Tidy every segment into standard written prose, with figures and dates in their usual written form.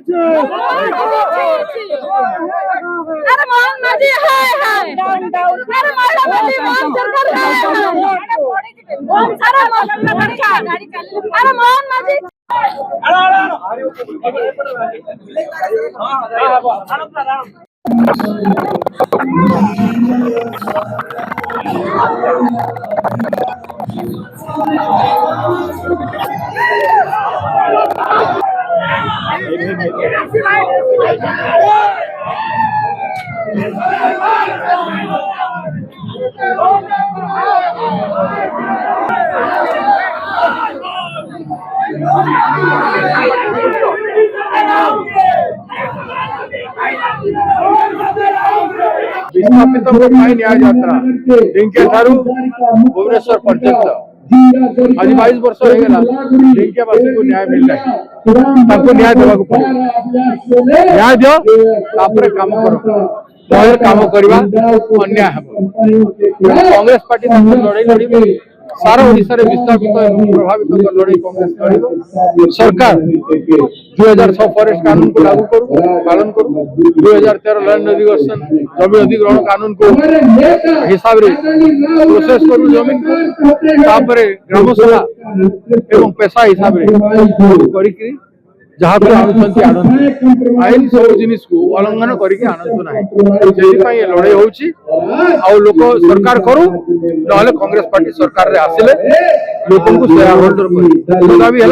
अरे मोहन माझी हाय हाय अरे महिला माझी मोहन सरकार हाय हाय अरे मोहन माझी विस्थापित न्याय यात्रा ढिंके ठारू भुवनेश्वर पर्यंत आज 22 वर्ष हो गला ढिंकेवासी को न्याय मिलना न्याय देवा पड़े न्याय दियो काम करो काम करवा अन्याय हम कांग्रेस पार्टी लड़ाई लड़ी सारा ओडिशा रे विस्थापित प्रभावित लड़ाई कांग्रेस लड़ो सरकार 2006 फॉरेस्ट कानून को लागू करू पालन करू 2013 लैंड अधिग्रहण जमीन अधिग्रहण कानून को हिसाब रे प्रोसेस करू जमीन को तापरे ग्राम सभा एवं पैसा हिसाब रे करी जहाँ को आनुछंती आनंद आईन सब जिनिस को उल्लंघन करके आनंद ना लड़ाई होची लोक सरकार करू ना कांग्रेस पार्टी सरकार रे आसिले लोक को शेयर होल्डर भी है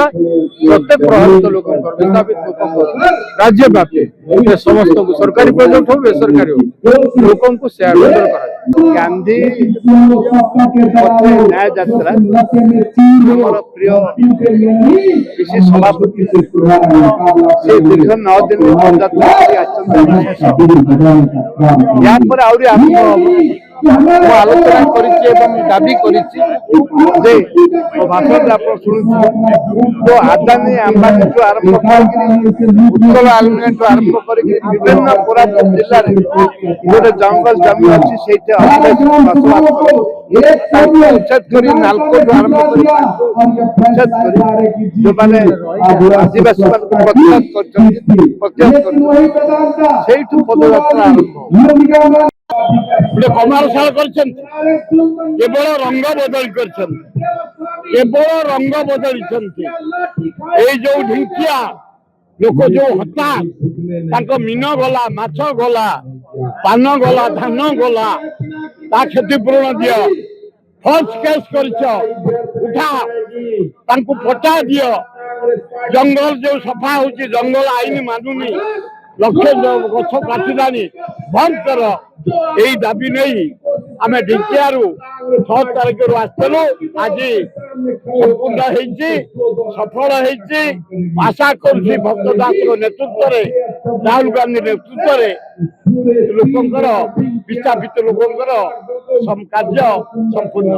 प्रत्येक प्रभावित लोक विस्थापित लोक राज्य व्यापी समस्त को सरकारी प्रोजेक्ट हो बेसरकारी हो लोक को शेयर होल्डर करा गांधी न्याय यात्रा प्रिय विशेष सभापति से दीर्घ 9 दिन आलोचना दाबी भाषण जो आदानी अंबानी आरंभ उत्कल आलुमिनियम आरंभ कर विभिन्न कोरापुट जिले में गोटे जंगल जमी अच्छी उच्छेद कर नालको आरंभ उच्छेद कर जो मैंने आदिवासी प्रतिहत पदयात्रा आरंभ कमालशाल केवल रंग बदल केवल रंग बदल जो ढिंकिया लोक जो हता मीन गला माछ गला पान गला धान गला ता क्षतिपूरण दियो फल्स केस उठा पटा दियो जंगल जो सफा हो जंगल आईन मानुनी लक्ष गछ काटिलानी बंद कर यही दाबी नहीं आम ढिंकियारू 6 तारिख आसलु आज संपूर्ण सफल आशा करुच्ची भक्त दास नेतृत्व राहुल गांधी नेतृत्व लोकंर विस्थापित लोकंर कार्य संपूर्ण।